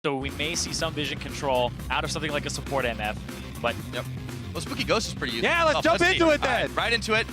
so we may see some vision control out of something like a support MF. But yep. Well, Spooky Ghost is pretty useful. Yeah, let's jump into it then. Right into it.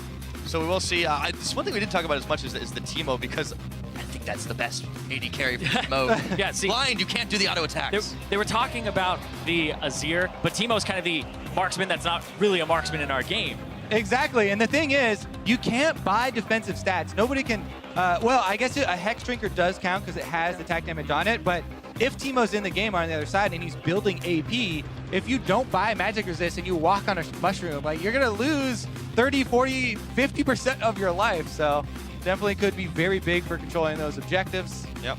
So we will see. This one thing we didn't talk about as much is the Teemo, because I think that's the best AD carry for this mode. Yeah, see, blind, you can't do the auto attacks. They were talking about the Azir, but Teemo's kind of the marksman that's not really a marksman in our game. Exactly, and the thing is, you can't buy defensive stats. Nobody can, well, I guess a Hex Drinker does count because it has attack damage on it, but if Teemo's in the game on the other side and he's building AP, if you don't buy magic resist and you walk on a mushroom, like, you're gonna lose 30, 40, 50% of your life, so definitely could be very big for controlling those objectives. Yep.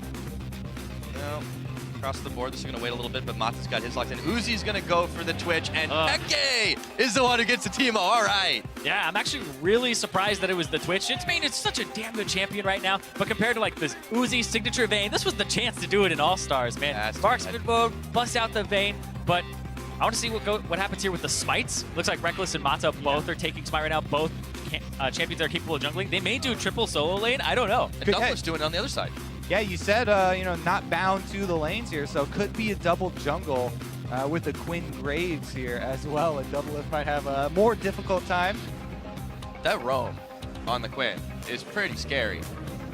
Well, across the board, this is going to wait a little bit, but Mata's got his locked in. Uzi's going to go for the Twitch, and xPeke is the one who gets the Teemo. All right. Yeah, I'm actually really surprised that it was the Twitch. It's such a damn good champion right now, but compared to like this Uzi signature Vayne, this was the chance to do it in AllStars, man. Yeah, Marksmen Mode, bust out the Vayne, but I want to see what happens here with the smites. Looks like Rekkles and Mata both are taking smite right now. Both champions are capable of jungling. They may do triple solo lane. I don't know. And DoubleLift's doing it on the other side. Yeah, you said, you know, not bound to the lanes here, so could be a double jungle with the Quinn Graves here as well. And DoubleLift might have a more difficult time. That roam on the Quinn is pretty scary.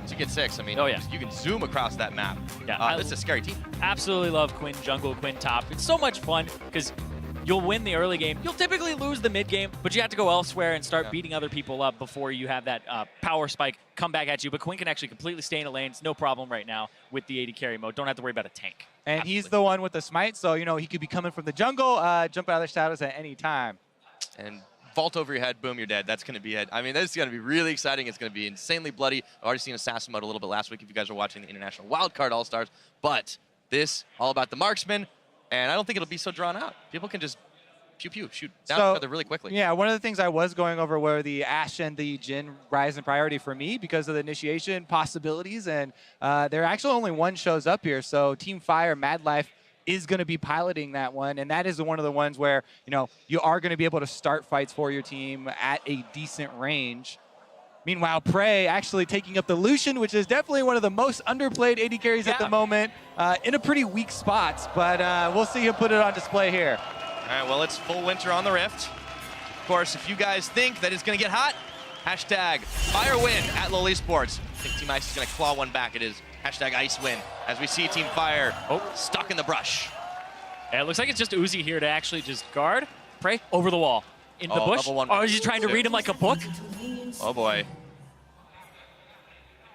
To get 6, I mean, oh, yeah. You can zoom across that map. Yeah, this is a scary team. Absolutely love Quinn jungle, Quinn top. It's so much fun because you'll win the early game. You'll typically lose the mid game, but you have to go elsewhere and start beating other people up before you have that power spike come back at you. But Quinn can actually completely stay in the lanes, no problem right now with the AD carry mode. Don't have to worry about a tank. And Absolutely. He's the one with the smite, so, you know, he could be coming from the jungle, jump out of the shadows at any time. And vault over your head, boom, you're dead. That's going to be it. I mean, this is going to be really exciting. It's going to be insanely bloody. I've already seen Assassin Mode a little bit last week if you guys are watching the International Wildcard All-Stars. But this, all about the marksman, and I don't think it'll be so drawn out. People can just pew-pew, shoot down each other really quickly. Yeah, one of the things I was going over were the Ashe and the Jhin rise in priority for me because of the initiation possibilities, and there actually only one shows up here, so Team Fire, MadLIfe, is going to be piloting that one, and that is one of the ones where, you know, you are going to be able to start fights for your team at a decent range. Meanwhile, Prey actually taking up the Lucian, which is definitely one of the most underplayed AD carries at the moment, in a pretty weak spot, but we'll see him put it on display here. All right, well, it's full winter on the Rift. Of course, if you guys think that it's going to get hot, hashtag FireWin at LoL Esports. I think Team Ice is going to claw one back. It is hashtag IceWin as we see Team Fire stuck in the brush. Yeah, it looks like it's just Uzi here to actually just guard, Prey over the wall. In the bush? Or is he trying to read him like a book? Oh, boy.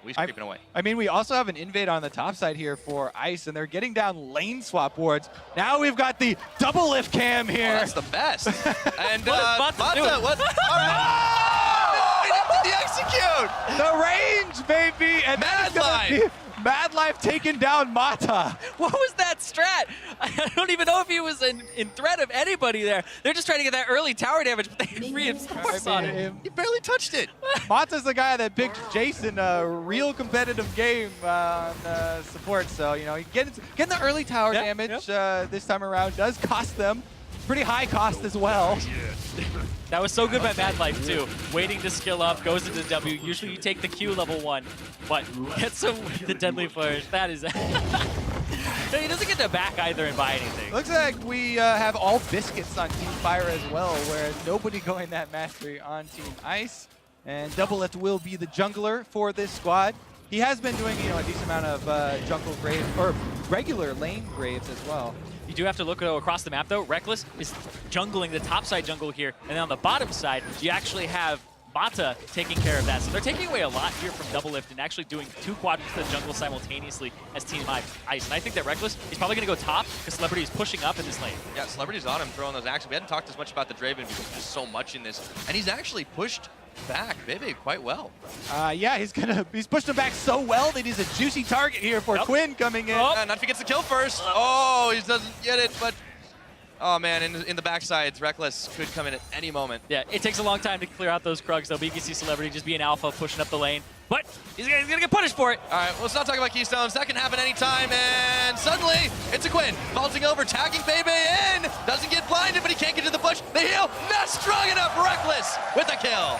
He's creeping away. I mean, we also have an invade on the top side here for Ice, and they're getting down lane swap wards. Now we've got the DoubleLift cam here. Oh, that's the best. And Mata what? All right. He did the execute. The range, baby. And MadLIfe. MadLIfe taking down Mata. What was that strat? I don't even know if he was in threat of anybody there. They're just trying to get that early tower damage, but they reinforce on it. He barely touched it. Mata's the guy that picked Jason a real competitive game on support. So, you know, getting the early tower damage this time around does cost them. Pretty high cost as well. That was so good by MadLIfe too. Waiting to skill up, goes into W. Usually you take the Q level 1, but gets him with the deadly flourish. That is... No, he doesn't get to back either and buy anything. Looks like we have all biscuits on Team Fire as well, where nobody going that mastery on Team Ice. And DoubleLift will be the jungler for this squad. He has been doing, you know, a decent amount of jungle graves, or regular lane graves as well. You do have to look across the map though. Rekkles is jungling the top side jungle here, and then on the bottom side, you actually have Mata taking care of that. So they're taking away a lot here from DoubleLift and actually doing 2 quadrants to the jungle simultaneously as Team Ice. And I think that Rekkles is probably going to go top because Celebrity is pushing up in this lane. Yeah, Celebrity's on him throwing those axes. We hadn't talked as much about the Draven because there's just so much in this. And he's actually pushed back Bebe quite well. Yeah, he's pushed him back so well that he's a juicy target here for Quinn coming in. Not if he gets the kill first. Oh, he doesn't get it, but oh man, in the backsides, Rekkles could come in at any moment. Yeah, it takes a long time to clear out those Krugs though, but you can see Celebrity just be an alpha pushing up the lane. But he's gonna get punished for it. All right, well, let's not talk about Keystones. That can happen anytime, and suddenly it's a Quinn. Vaulting over, tagging Bebe in. Doesn't get blinded, but he can't get to the bush. The heal, not strong enough. Rekkles with a kill.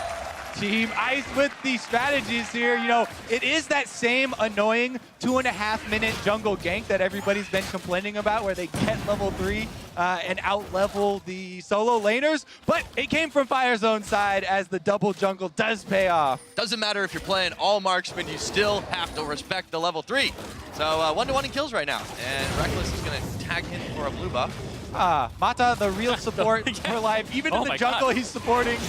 Team Ice with the strategies here. You know, it is that same annoying 2.5-minute jungle gank that everybody's been complaining about, where they get level 3 and out-level the solo laners. But it came from Fire's own side, as the double jungle does pay off. Doesn't matter if you're playing all marksmen, you still have to respect the level 3. So 1-to-1 in kills right now. And Rekkles is going to tag in for a blue buff. Mata, the real support for life. Even in the jungle, he's supporting.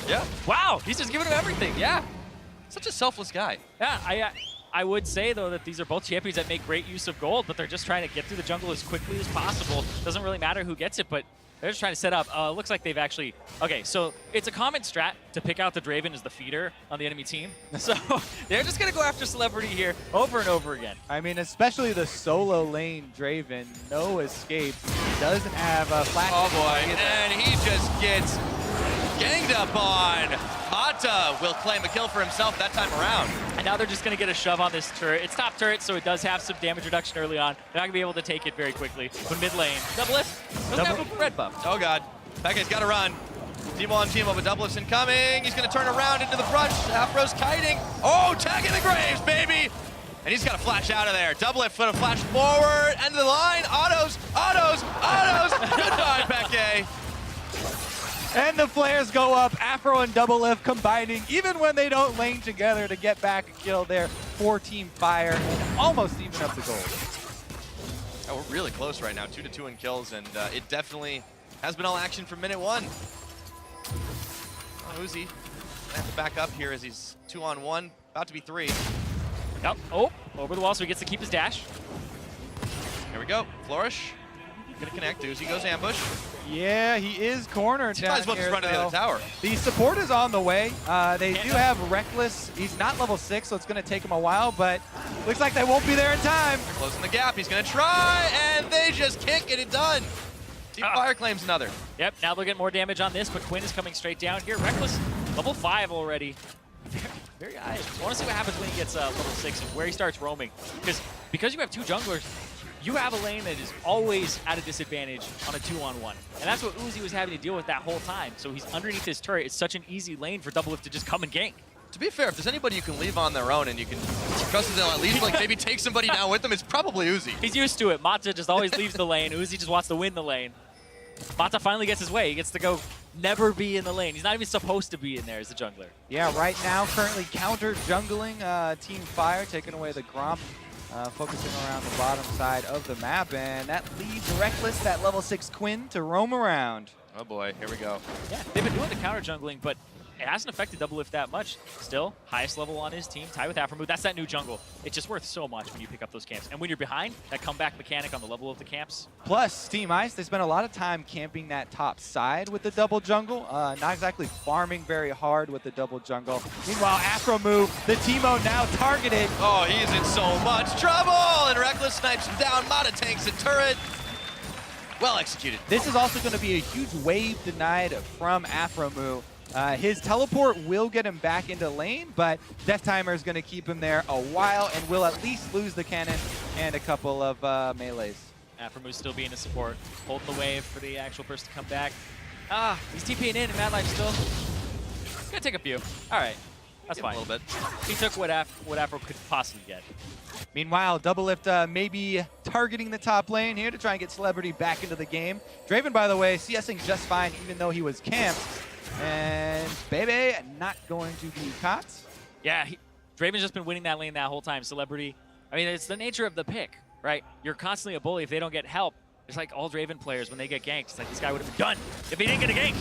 Yeah. Wow, he's just giving him everything. Yeah. Such a selfless guy. Yeah, I would say, though, that these are both champions that make great use of gold, but they're just trying to get through the jungle as quickly as possible. Doesn't really matter who gets it, but they're just trying to set up. Looks like they've actually... Okay, so it's a common strat to pick out the Draven as the feeder on the enemy team. So they're just going to go after Celebrity here over and over again. I mean, especially the solo lane Draven. No escape. He doesn't have a flash. Oh, boy. And he just gets ganged up on. Mata will claim a kill for himself that time around. And now they're just going to get a shove on this turret. It's top turret, so it does have some damage reduction early on. They're not going to be able to take it very quickly. But mid lane, DoubleLift doesn't have a red buff. Oh, God. xPeke's got to run. Team on team up with DoubleLift's incoming. He's going to turn around into the brush. Aphro's kiting. Oh, tagging the graves, baby. And he's got to flash out of there. DoubleLift going to flash forward. End of the line. Autos. Goodbye, xPeke. And the flares go up. Aphro and DoubleLift combining, even when they don't lane together, to get back a kill there for Team Fire and almost even up the goal. Oh, we're really close right now, 2-2 in kills, and it definitely has been all action from minute 1. Oh, Uzi gonna have to back up here as he's 2-on-1, about to be 3. Yep. Oh, over the wall, so he gets to keep his dash. Here we go, Flourish. Gonna connect, Uzi goes ambush. Yeah, he is cornered down Might as well here, just run to the other tower. The support is on the way. They do have Rekkles. He's not level 6, so it's going to take him a while, but looks like they won't be there in time. They're closing the gap. He's going to try, and they just can't get it done. Team Fire claims another. Yep, now they'll get more damage on this, but Quinn is coming straight down here. Rekkles, level 5 already. Very high. I want to see what happens when he gets level 6 and where he starts roaming. Because you have 2 junglers, you have a lane that is always at a disadvantage on a 2-on-1. And that's what Uzi was having to deal with that whole time. So he's underneath this turret. It's such an easy lane for DoubleLift to just come and gank. To be fair, if there's anybody you can leave on their own and you can trust that they'll at least like maybe take somebody down with them, it's probably Uzi. He's used to it. Mata just always leaves the lane. Uzi just wants to win the lane. Mata finally gets his way. He gets to go never be in the lane. He's not even supposed to be in there as a jungler. Yeah, right now currently counter jungling Team Fire, taking away the Gromp. Focusing around the bottom side of the map, and that leaves Rekkles, that level 6 Quinn, to roam around. Oh boy, here we go. Yeah, they've been doing the counter jungling, but it hasn't affected DoubleLift that much. Still, highest level on his team, tied with Aphromoo. That's that new jungle. It's just worth so much when you pick up those camps. And when you're behind, that comeback mechanic on the level of the camps. Plus, Team Ice, they spent a lot of time camping that top side with the double jungle. Not exactly farming very hard with the double jungle. Meanwhile, Aphromoo, the Teemo now targeted. Oh, he's in so much trouble! And Rekkles snipes him down. Mata tanks a turret. Well executed. This is also going to be a huge wave denied from Aphromoo. His teleport will get him back into lane, but Death Timer is going to keep him there a while and will at least lose the cannon and a couple of melees. Aphromoo still being a support, holding the wave for the actual person to come back. He's TPing in, and MadLIfe still gonna take a few. All right, that's fine. A little bit. He took what Aphro could possibly get. Meanwhile, DoubleLift maybe targeting the top lane here to try and get Celebrity back into the game. Draven, by the way, CSing just fine, even though he was camped. And bebe not going to be caught. Yeah, Draven's just been winning that lane that whole time. Celebrity, I mean, it's the nature of the pick, right? You're constantly a bully. If they don't get help, it's like all Draven players, when they get ganked, it's like this guy would have been done if he didn't get a gank.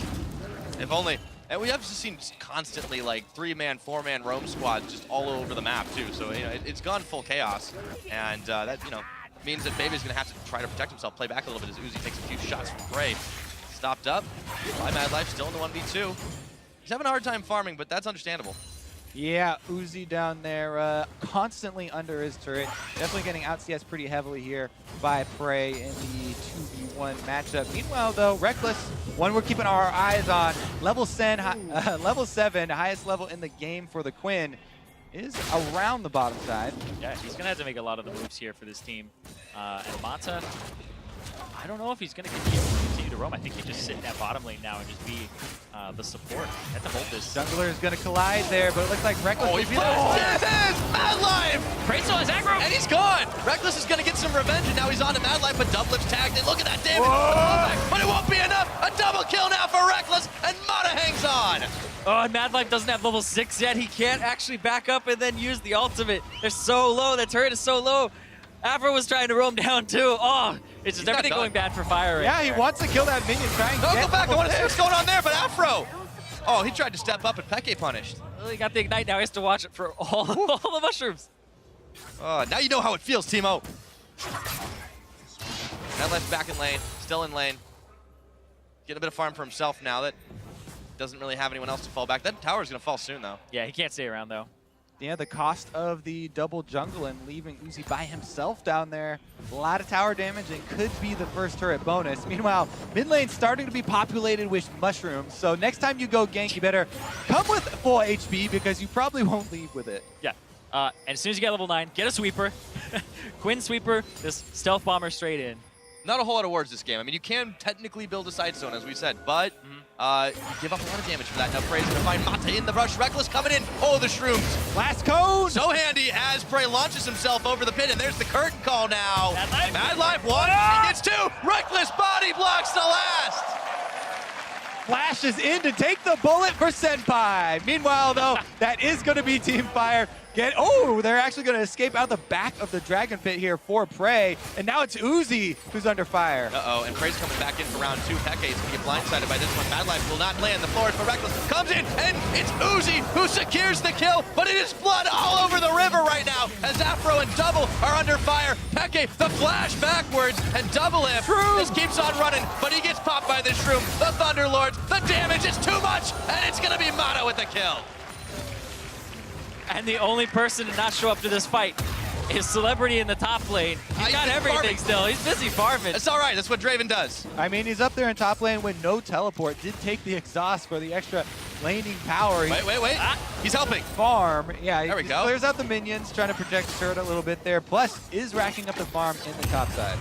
If only. And we have just seen constantly like 3-man, 4-man roam squads just all over the map too. So you know, it's gone full chaos, and that means that bebe's gonna have to try to protect himself, play back a little bit as Uzi takes a few shots from Prey. Stopped up by MadLIfe, still in the 1v2. He's having a hard time farming, but that's understandable. Yeah, Uzi down there constantly under his turret. Definitely getting out CS pretty heavily here by Prey in the 2v1 matchup. Meanwhile, though, Rekkles, one we're keeping our eyes on, level 7, highest level in the game for the Quinn, is around the bottom side. Yeah, he's going to have to make a lot of the moves here for this team. And Mata, I don't know if he's going to continue to roam. I think he just sit in that bottom lane now and just be the support. Have to hold this. Jungler is going to collide there, but it looks like Rekkles Oh, he flashed his MadLIfe! Praiso has aggro! And he's gone! Rekkles is going to get some revenge, and now he's on to MadLIfe, but DoubleLift tagged in. Look at that damage! But it won't be enough! A double kill now for Rekkles, and Mata hangs on! Oh, and MadLIfe doesn't have level 6 yet. He can't actually back up and then use the ultimate. They're so low. That turret is so low. Aphro was trying to roam down too. Oh, it's just everything going bad for Fire. Yeah, he wants to kill that minion. Try and get Go back. I want to see what's going on there, but Aphro! Oh, he tried to step up and Peke punished. Well, he got the ignite now. He has to watch it for all the mushrooms. Now you know how it feels, Teemo. MadLIFe's back in lane, still in lane. Getting a bit of farm for himself now that doesn't really have anyone else to fall back. That tower's going to fall soon, though. Yeah, he can't stay around, though. Yeah, the cost of the double jungle and leaving Uzi by himself down there. A lot of tower damage and could be the first turret bonus. Meanwhile, mid lane's starting to be populated with mushrooms. So next time you go gank, you better come with full HP because you probably won't leave with it. Yeah. And as soon as you get level 9, get a sweeper. Quinn sweeper, just stealth bomber straight in. Not a whole lot of words this game. I mean, you can technically build a side zone, as we said, but you give up a lot of damage for that. Now Prey's going to find Mata in the rush. Rekkles coming in. Oh, the shrooms. Last code! So handy as Prey launches himself over the pit, and there's the curtain call now. MadLIfe. MadLIfe one, he gets 2. Rekkles body blocks the last. Flashes in to take the bullet for Senpai. Meanwhile, though, that is going to be Team Fire. They're actually going to escape out the back of the Dragon Pit here for Prey. And now it's Uzi who's under fire. Uh-oh, and Prey's coming back in for round 2. Peke is going to get blindsided by this one. MadLIfe will not land the floor, but Rekkles comes in, and it's Uzi who secures the kill, but it is blood all over the river right now as Aphro and Double are under fire. Peke, the flash backwards, and DoubleLift just keeps on running, but he gets popped by the shroom. The Thunderlords, the damage is too much, and it's going to be Mata with the kill. And the only person to not show up to this fight is Celebrity in the top lane. He's got everything farming. still. He's busy farming. It's all right. That's what Draven does. I mean, he's up there in top lane with no teleport. Did take the exhaust for the extra laning power. Wait. He's helping. Farm. Yeah, There we go. Clears out the minions, trying to protect turret a little bit there. Plus, is racking up the farm in the top side.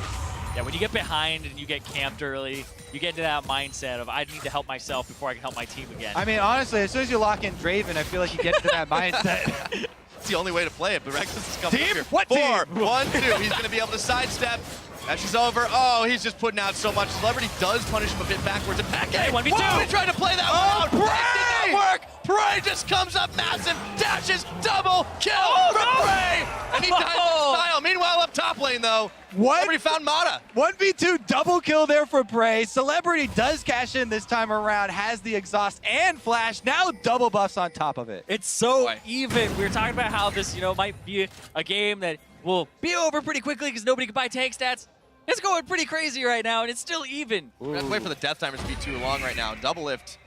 Yeah, when you get behind and you get camped early, you get into that mindset of I need to help myself before I can help my team again. I mean, honestly, as soon as you lock in Draven, I feel like you get into that mindset. It's the only way to play it, but Rekkles is coming Team? up here. What 4, team? 1, 2. He's going to be able to sidestep. Match is over. Oh, he's just putting out so much. Celebrity does punish him a bit backwards. And Peke, 1v2. whoa, he tried to play that one out. Prey! It did not work. Prey just comes up massive, dashes, double kill for Prey. And he dies in style. Meanwhile, up top lane, though, Celebrity found Mata. 1v2 double kill there for Prey. Celebrity does cash in this time around, has the exhaust and flash. Now double buffs on top of it. It's so even. We were talking about how this, might be a game that will be over pretty quickly because nobody can buy tank stats. It's going pretty crazy right now, and it's still even. We're going to wait for the death timers to be too long right now. DoubleLift.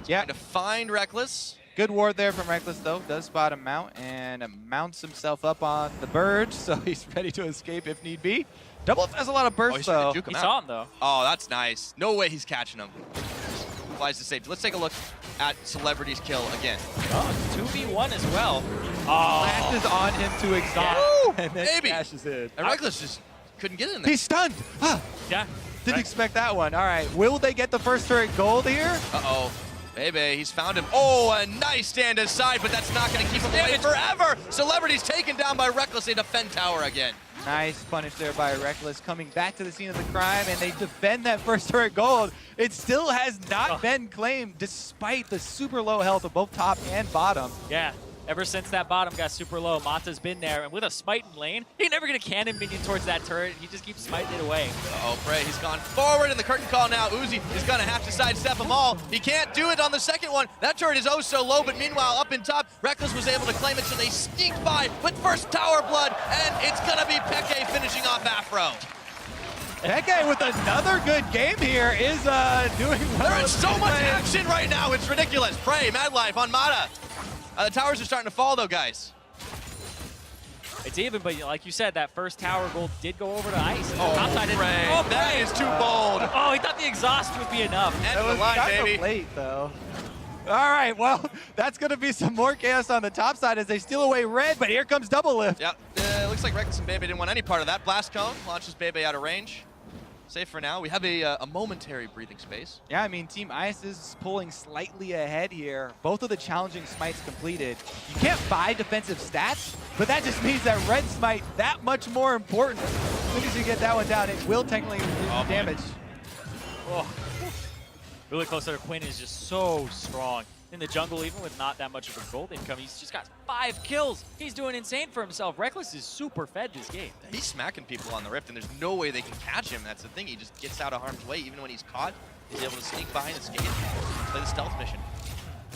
Yeah. Trying to find Rekkles. Good ward there from Rekkles, though. Does spot a mount and mounts himself up on the bird, so he's ready to escape if need be. DoubleLift has a lot of burst, He's trying though. to juke him He out. saw him, though. Oh, that's nice. No way he's catching him. Flies to safety. Let's take a look at Celebrity's kill again. Oh, 2v1 as well. Flashes on him to exhaust, Woo! and then Baby. cashes in. And Rekkles just couldn't get in there. He's stunned. Ah, Yeah. didn't expect that one. All right, will they get the first turret gold here? Uh-oh. Bebe, he's found him. Oh, a nice stand aside, but that's not going to keep him away forever. Celebrity's taken down by Rekkles. They defend tower again. Nice punish there by Rekkles, coming back to the scene of the crime, and they defend that first turret gold. It still has not been claimed, despite the super low health of both top and bottom. Yeah. Ever since that bottom got super low, Mata's been there, and with a smite in lane, he's never going to cannon minion towards that turret. He just keeps smiting it away. Uh-oh, Prey, he's gone forward in the curtain call now. Uzi is going to have to sidestep them all. He can't do it on the second one. That turret is oh so low, but meanwhile, up in top, Rekkles was able to claim it, so they sneaked by with first tower blood, and it's going to be Peke finishing off Aphro. Peke with another good game here is doing well. There is so much action right now. It's ridiculous. Prey, MadLIfe on Mata. The towers are starting to fall, though, guys. It's even, but like you said, that first tower gold did go over to ice. Oh, Top side didn't- Prey. Oh, That Prey. is too bold. Oh, he thought the exhaust would be enough. End That of the was line, kind baby. of late, though. All right, well, that's going to be some more chaos on the top side as they steal away red, but here comes DoubleLift. Yep. Looks like Rekkles and Bebe didn't want any part of that. Blast cone launches Bebe out of range. Safe for now. We have a momentary breathing space. Yeah, I mean, Team Ice is pulling slightly ahead here. Both of the challenging smites completed. You can't buy defensive stats, but that just means that red smite that much more important. As soon as you get that one down, it will technically do damage. Oh. Really close there. Quinn is just so strong. In the jungle, even with not that much of a gold income, he's just got 5 kills. He's doing insane for himself. Rekkles is super fed this game. He's smacking people on the Rift, and there's no way they can catch him. That's the thing. He just gets out of harm's way. Even when he's caught, he's able to sneak by and escape, play the stealth mission.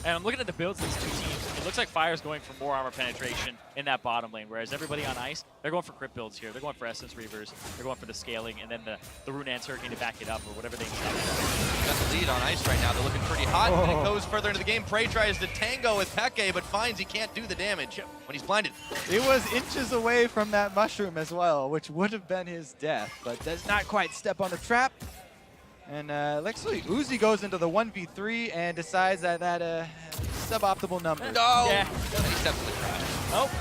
And I'm looking at the builds of these two teams. It looks like Fire's going for more armor penetration in that bottom lane, whereas everybody on Ice, they're going for crit builds here. They're going for Essence Reavers. They're going for the scaling, and then the Rune Ants Hurricane to back it up, or whatever they need. Got the lead on Ice right now. They're looking pretty hot. And it goes further into the game. Prey tries to tango with Peke, but finds he can't do the damage when he's blinded. It was inches away from that mushroom as well, which would have been his death, but does not quite step on the trap. And actually, Uzi goes into the 1v3 and decides that suboptimal number. No! Yeah. He steps in the trash. Oh.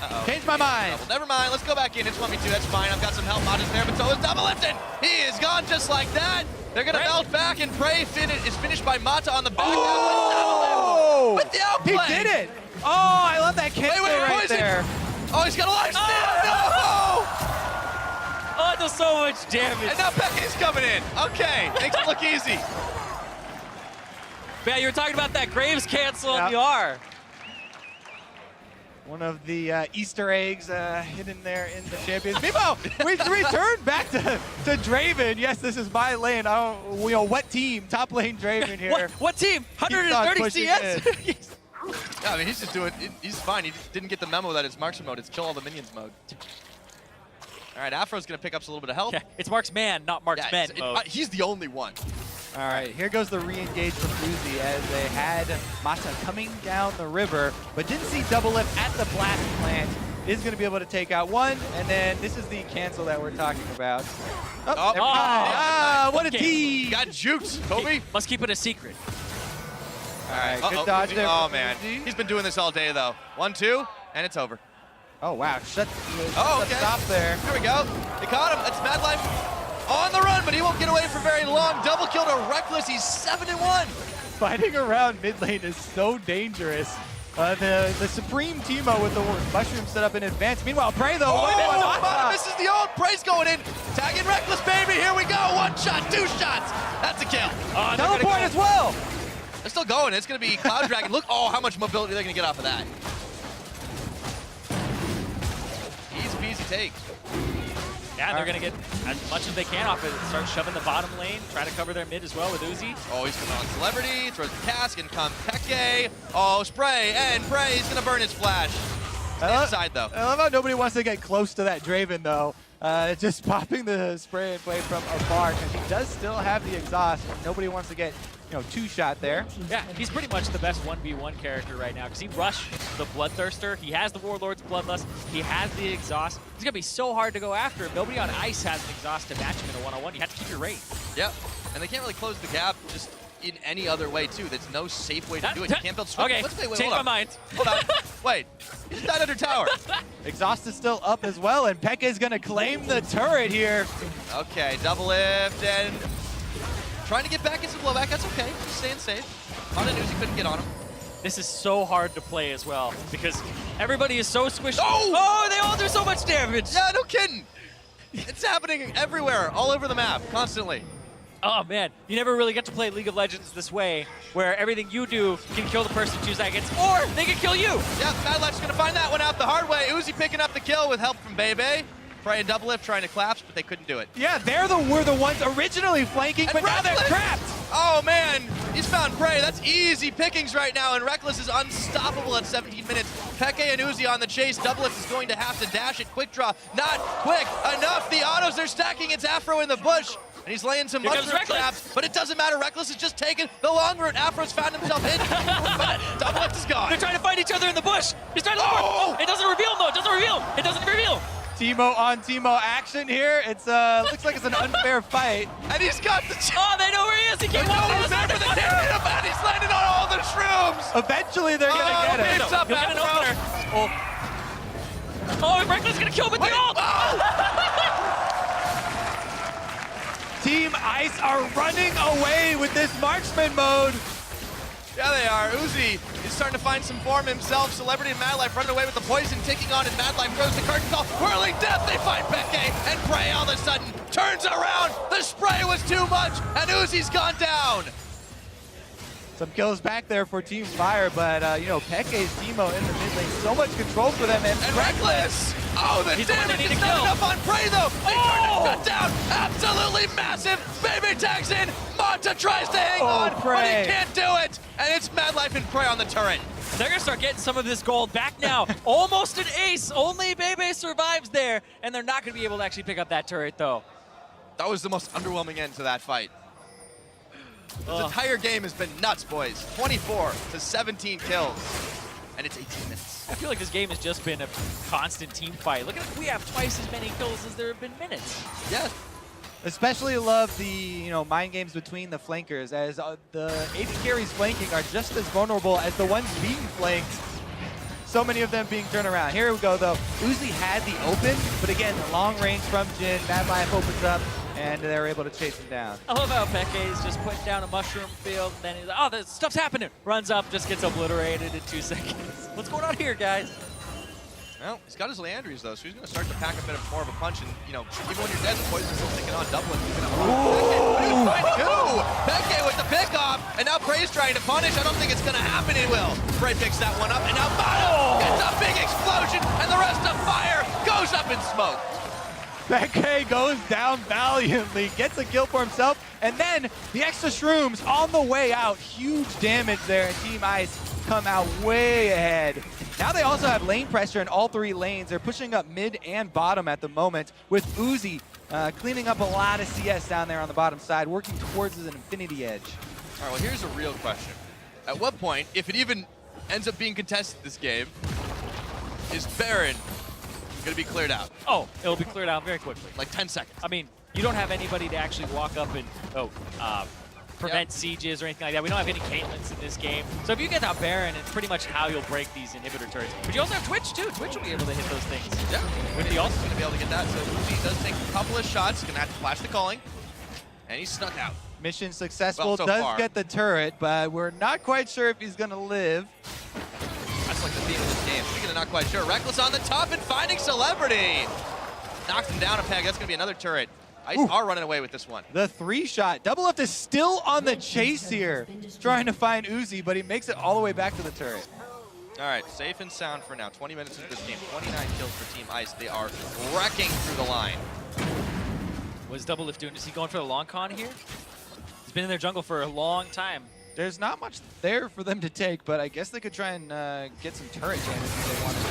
Uh-oh. Changed my mind. Double. Never mind. Let's go back in. It's 1v2. That's fine. I've got some help. Mod is there, but so is DoubleLift. He is gone just like that. They're going to melt back, and Prey is finished by Mata on the back. Oh! With the outplay. He did it! Oh, I love that kick right poison. there. Oh, he's got a life steal. No! Oh, it does so much damage. And now Peke's coming in. Okay, makes it look easy. Yeah, you were talking about that Graves cancel, Yep. and you are. One of the Easter eggs hidden there in the Champions. Meanwhile, we return back to Draven. Yes, this is my lane. I don't, what team? Top lane Draven here. What team? 130 CS? Yeah, I mean, he's just doing, he's fine. He just didn't get the memo that it's Marksmen Mode. It's kill all the minions mode. All right, Aphro's going to pick up a little bit of help. Yeah, it's Marksman, not Marksmen. He's the only one. All right, here goes the re-engage from Uzi as they had Mata coming down the river, but didn't see DoubleLift at the blast plant. Is going to be able to take out one, and then this is the cancel that we're talking about. Oh, never mind. What a team! Got juked, Kobe. Must keep it a secret. All right, good dodge there. Oh, from man. Uzi. He's been doing this all day, though. 1-2, and it's over. Oh, wow. Shut okay. stop there. There we go. They caught him. That's MadLIfe on the run, but he won't get away for very long. Double kill to Rekkles. He's 7-1. Fighting around mid lane is so dangerous. The Supreme Teemo with the mushroom set up in advance. Meanwhile, Prey though. Misses the ult. Prey's going in. Tagging Rekkles, baby. Here we go. 1 shot, 2 shots. That's a kill. Teleport as well. They're still going. It's going to be Cloud Dragon. Look, how much mobility they're going to get off of that. Easy peasy take. Yeah, they're going to get as much as they can off it. Start shoving the bottom lane, try to cover their mid as well with Uzi. Oh, he's coming on Celebrity, throws the cask, and come Peke. Oh, spray, and Prey, he's going to burn his flash. Inside, though. I love how nobody wants to get close to that Draven, though. Just popping the spray and play from afar, because he does still have the exhaust. Nobody wants to get, 2-shot there. Yeah, he's pretty much the best 1v1 character right now because he rushed the Bloodthirster. He has the Warlord's Bloodlust. He has the exhaust. It's going to be so hard to go after him. Nobody on Ice has an exhaust to match him in a one-on-one. You have to keep your rate. Yep, and they can't really close the gap just in any other way, too. There's no safe way to do it. You can't build swim. Okay, change my mind. Hold on. Wait, he's died under tower. Exhaust is still up as well, and Peke is going to claim the turret here. Okay, DoubleLift and trying to get back into blowback. That's okay. Just staying safe. On a news, he couldn't get on him. This is so hard to play as well because everybody is so squished. Oh, they all do so much damage. Yeah, no kidding. It's happening everywhere, all over the map, constantly. Oh man, you never really get to play League of Legends this way, where everything you do can kill the person you choose against, or they can kill you. Yeah, MadLife's gonna find that one out the hard way. Uzi picking up the kill with help from bebe. Prey and DoubleLift trying to collapse, but they couldn't do it. Yeah, were the ones originally flanking, but now they're trapped. Oh man, he's found Prey. That's easy pickings right now, and Rekkles is unstoppable at 17 minutes. Peke and Uzi on the chase. DoubleLift is going to have to dash it. Quick draw, not quick enough. The autos are stacking. It's Aphro in the bush. And he's laying some mushroom traps, but it doesn't matter. Rekkles is just taking the long route. Aphro's found himself in, but DoubleLift is gone. They're trying to fight each other in the bush. He's trying to Oh! It doesn't reveal, though. It doesn't reveal. It doesn't reveal. Teemo on Teemo action here. It's looks like it's an unfair fight. And he's got the... Oh, they know where he is. He can't walk He's there for the hit, and he's landing on all the shrooms. Eventually they're gonna get him. It's up, He'll get an Aphro. opener. Oh, Rekkles gonna kill him with the ult. Team Ice are running away with this Marksmen mode. Yeah, they are. Uzi is starting to find some form himself. Celebrity and MadLIfe running away with the poison, ticking on, and MadLIfe throws the curtain call. Whirling death, they find Peke, and Prey all of a sudden turns around. The spray was too much, and Uzi's gone down. Some kills back there for Team Fire, but you know, Peke's Teemo in the mid lane, so much control for them, and Rekkles! Oh, the He's the one they damage need is to not kill. enough on Prey, though! They turn it down! Absolutely massive! Bebe tags in! Manta tries to hang on, but Prey. he can't do it! And it's MadLife and Prey on the turret. They're gonna start getting some of this gold back now. Almost an ace. Only Bebe survives there, and they're not gonna be able to actually pick up that turret though. That was the most underwhelming end to that fight. This entire game has been nuts, boys. 24 to 17 kills. And it's 18 minutes. I feel like this game has just been a constant team fight. Look at it, we have twice as many kills as there have been minutes. Yeah. especially love the mind games between the flankers, as the AD carries flanking are just as vulnerable as the ones being flanked. So many of them being turned around. Here we go, though. Uzi had the open, but again, the long range from Jin. MadLIfe opens up, and they're able to chase him down. I love how Peke is just putting down a mushroom field, and then he's like, oh, this stuff's happening. Runs up, just gets obliterated in 2 seconds. What's going on here, guys? Well, he's got his Leandries, though, so he's going to start to pack a bit more of a punch. And, even when you're dead, the poison's still sticking on. DoubleLift, he's going to Peke with the pick-off, and now Prey's trying to punish. I don't think it's going to happen. He will. Prey picks that one up, and now Mata gets a big explosion, and the rest of Fire goes up in smoke. Peke goes down valiantly, gets a kill for himself, and then the extra shrooms on the way out. Huge damage there, and Team Ice come out way ahead. Now they also have lane pressure in all 3 lanes. They're pushing up mid and bottom at the moment, with Uzi cleaning up a lot of CS down there on the bottom side, working towards an infinity edge. All right, well, here's a real question. At what point, if it even ends up being contested this game, is Baron going to be cleared out? Oh, it'll be cleared out very quickly. Like 10 seconds. I mean, you don't have anybody to actually walk up and prevent sieges or anything like that. We don't have any Caitlyn's in this game. So if you get that Baron, it's pretty much how you'll break these inhibitor turrets. But you also have Twitch, too. Twitch will be able to hit those things. Yeah. With the ult. He's going to be able to get that. So Uzi does take a couple of shots. He's going to have to flash the calling. And he's snuck out. Mission successful, Well, so does far. get the turret, but we're not quite sure if he's gonna live. That's like the theme of this game. Speaking of not quite sure, Rekkles on the top and finding Celebrity. Knocked him down a peg. That's going to be another turret. Ice are running away with this one. The 3-shot. DoubleLift is still on the chase here, trying to find Uzi, but he makes it all the way back to the turret. All right, safe and sound for now. 20 minutes into this game, 29 kills for Team Ice. They are wrecking through the line. What's DoubleLift doing? Is he going for the long con here? He's been in their jungle for a long time. There's not much there for them to take, but I guess they could try and get some turret damage if they want to.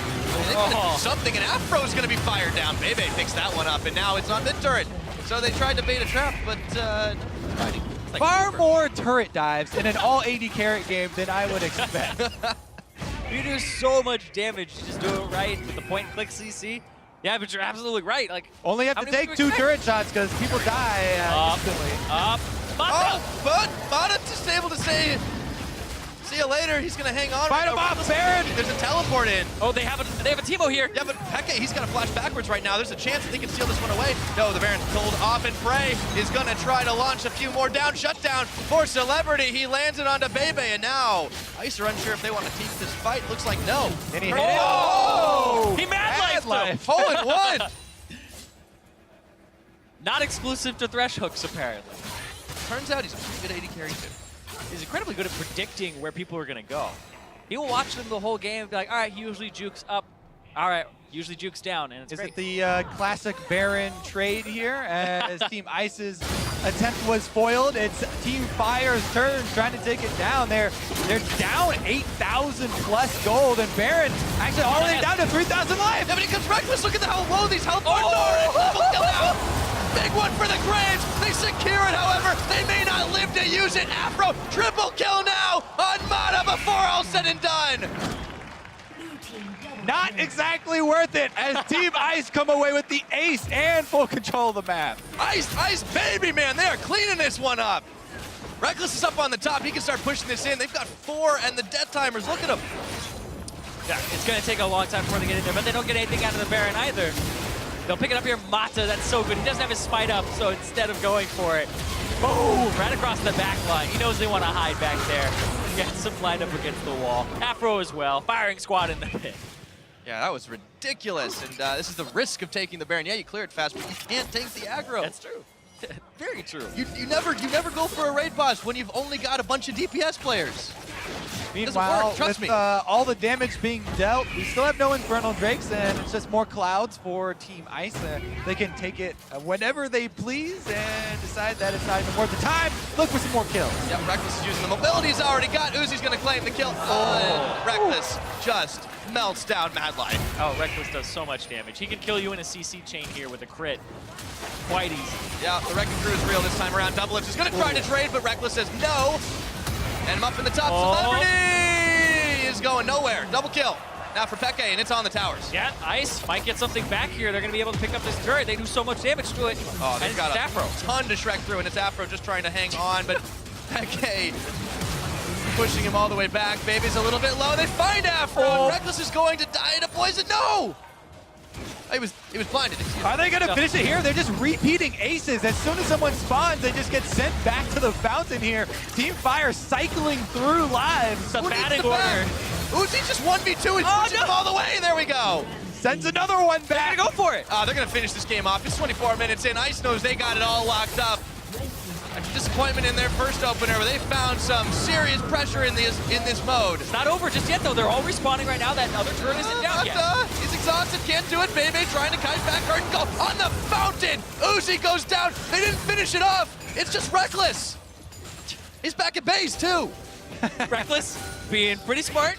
They gotta do something, and Aphromoo is going to be fired down. Bebe picks that one up, and now it's on the turret. So they tried to bait a trap, but fighting. Like Far super. more turret dives in an all AD carry game than I would expect. You do so much damage to just do it right with the point and click CC. Yeah, but you're absolutely right. Like, Only have how to many take would 2 you expect? turret shots because people die instantly. Up. Oh, but Mata just able to say, see you later. He's going to hang on. Fight him off, Baron! There's a teleport in. Oh, they have a Teemo here. Yeah, but Peke, he's got to flash backwards right now. There's a chance that they can steal this one away. No, the Baron's pulled off, and Prey is going to try to launch a few more down. Shutdown for Celebrity. He lands it onto Bebe, and now Ice are unsure if they want to keep this fight. Looks like no. And he hit Prey- it. Oh! He MadLifed Hole in one! Not exclusive to Thresh hooks, apparently. Turns out he's a pretty good AD carry, too. He's incredibly good at predicting where people are going to go. He will watch them the whole game and be like, all right, he usually jukes up. All right, usually jukes down, and it's Is great. it the classic Baron trade here as Team Ice's attempt was foiled? It's Team Fire's turn trying to take it down. They're down 8,000 plus gold, and Baron actually all the way down to 3,000 life. Yeah, but he comes Rekkles. Look at how low these health bars are. Double kill out. Big one for the Graves. They secure it, however. They may not live to use it. Aphro, triple kill now on Mata before all said and done. Not exactly worth it as Team Ice come away with the ace and full control of the map. Ice, baby, man. They are cleaning this one up. Rekkles is up on the top. He can start pushing this in. They've got 4 and the death timers. Look at them. Yeah, it's going to take a long time before they get in there, but they don't get anything out of the Baron either. They'll pick it up here. Mata, that's so good. He doesn't have his smite up, so instead of going for it, boom, right across the back line. He knows they want to hide back there. Gets him lined up against the wall. Aphro as well. Firing squad in the pit. Yeah, that was ridiculous. And this is the risk of taking the Baron. Yeah, you clear it fast, but you can't take the aggro. That's true. Very true. You never go for a raid boss when you've only got a bunch of DPS players. Meanwhile, work, trust with me. all the damage being dealt, we still have no Infernal Drakes, and it's just more clouds for Team Ice. They can take it whenever they please and decide that it's not even worth the time. Look for some more kills. Yeah, Rekkles is using the mobility he's already got. Uzi's going to claim the kill. And Rekkles just melts down MadLIfe. Oh, Rekkles does so much damage. He can kill you in a CC chain here with a crit. Quite easy. Yeah, the Wrecking Crew is real this time around. DoubleLift is going to try to trade, but Rekkles says no. And him up in the top. Celebrity is going nowhere. Double kill. Now for Peke, and it's on the towers. Yeah, Ice might get something back here. They're going to be able to pick up this turret. They do so much damage to it. Oh, they've and got it's Aphro. a ton to Shrek through, and it's Aphro just trying to hang on, but Peke pushing him all the way back. Baby's a little bit low. They find Aphro, and Rekkles is going to die to poison. No! He was blinded. Are they going to finish it here? They're just repeating aces. As soon as someone spawns, they just get sent back to the fountain here. Team Fire cycling through lives. The batting order. Uzi just 1v2 and pushing him all the way. There we go. Sends another one back. They're going to go for it. They're going to finish this game off. It's 24 minutes in. Ice knows they got it all locked up. After disappointment in their first opener, but they found some serious pressure in this mode. It's not over just yet, though. They're all respawning right now. That other turret isn't down yet. He's exhausted, can't do it. Bebe trying to kite back, hurt and go on the fountain. Uzi goes down. They didn't finish it off. It's just Rekkles. He's back at base, too. Rekkles being pretty smart.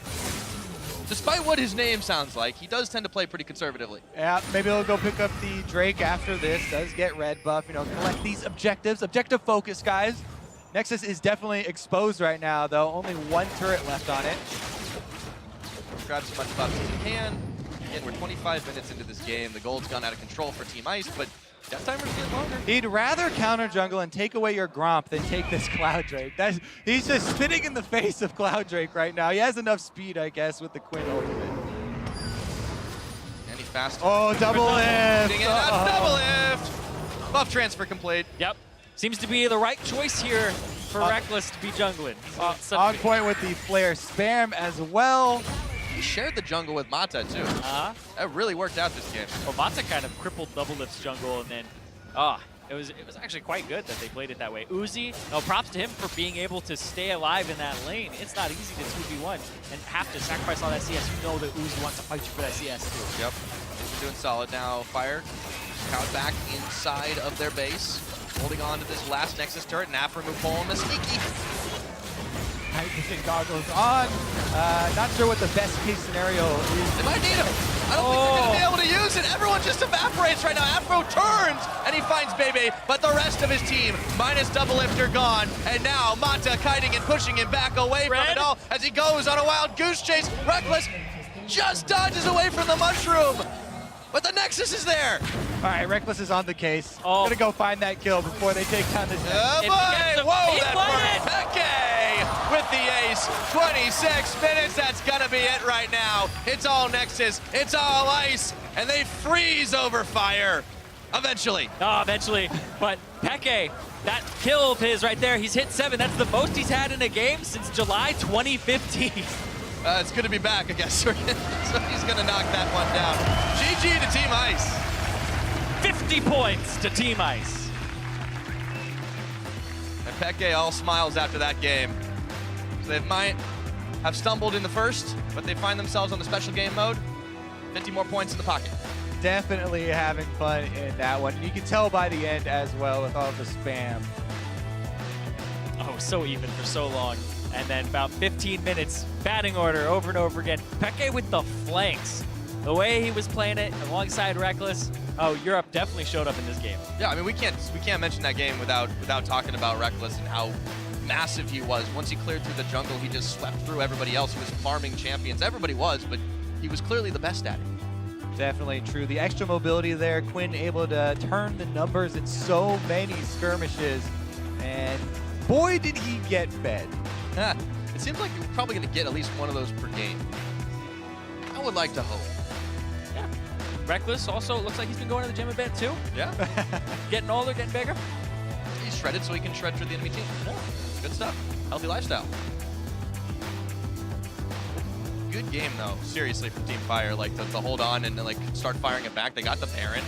Despite what his name sounds like, he does tend to play pretty conservatively. Yeah, maybe they'll go pick up the Drake after this. Does get red buff, collect these objectives. Objective focus, guys. Nexus is definitely exposed right now, though. Only one turret left on it. Grab as much buffs as he can. Again, we're 25 minutes into this game. The gold's gone out of control for Team Ice, but death timer's getting longer. He'd rather counter jungle and take away your Gromp than take this Cloud Drake. He's just spitting in the face of Cloud Drake right now. He has enough speed, I guess, with the Quinn ultimate. And he's fast. Oh, double lift! Double lift! Buff transfer complete. Yep. Seems to be the right choice here for Rekkles to be jungling. On point with the flare spam as well. He shared the jungle with Mata, too. That really worked out this game. Well, Mata kind of crippled DoubleLift's jungle, and then, it was actually quite good that they played it that way. Uzi, props to him for being able to stay alive in that lane. It's not easy to 2v1 and have to sacrifice all that CS. You know that Uzi wants to fight you for that CS, too. Yep. They're doing solid now. Fire, count back inside of their base. Holding on to this last Nexus turret, and Aphromoo pulling the sneaky. Night vision goggles on. Not sure what the best case scenario is. They might need him. I don't think they're going to be able to use it. Everyone just evaporates right now. Aphro turns, and he finds Bebe, but the rest of his team, minus DoubleLift, are gone. And now Mata kiting and pushing him back away from it all as he goes on a wild goose chase. Rekkles just dodges away from the mushroom, but the Nexus is there. All right, Rekkles is on the case. Gonna go find that kill before they take down this. Oh boy! Whoa, that worked. Peke with the ace. 26 minutes, that's gonna be it right now. It's all Nexus, it's all Ice, and they freeze over Fire. Eventually. Eventually. But Peke, that kill of his right there, he's hit 7. That's the most he's had in a game since July 2015. It's good to be back, I guess. So he's gonna knock that one down. GG to Team Ice. 50 points to Team Ice. And Peke all smiles after that game. So they might have stumbled in the first, but they find themselves on the special game mode. 50 more points in the pocket. Definitely having fun in that one. You can tell by the end as well with all the spam. Oh, so even for so long. And then about 15 minutes, batting order over and over again. Peke with the flanks. The way he was playing it alongside Rekkles. Oh, Europe definitely showed up in this game. Yeah, I mean, we can't mention that game without talking about Rekkles and how massive he was. Once he cleared through the jungle, he just swept through everybody else. He was farming champions. Everybody was, but he was clearly the best at it. Definitely true. The extra mobility there, Quinn able to turn the numbers in so many skirmishes, and boy did he get fed. It seems like we're probably going to get at least one of those per game. I would like to hope. Yeah. Rekkles also looks like he's been going to the gym a bit too. Yeah. Getting older, getting bigger. He's shredded so he can shred for the enemy team. Yeah. Good stuff. Healthy lifestyle. Good game though, seriously, from Team Fire. Like to hold on and like start firing it back. They got the Baron.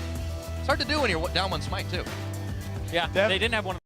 It's hard to do when you're down one smite too. Yeah, they didn't have one.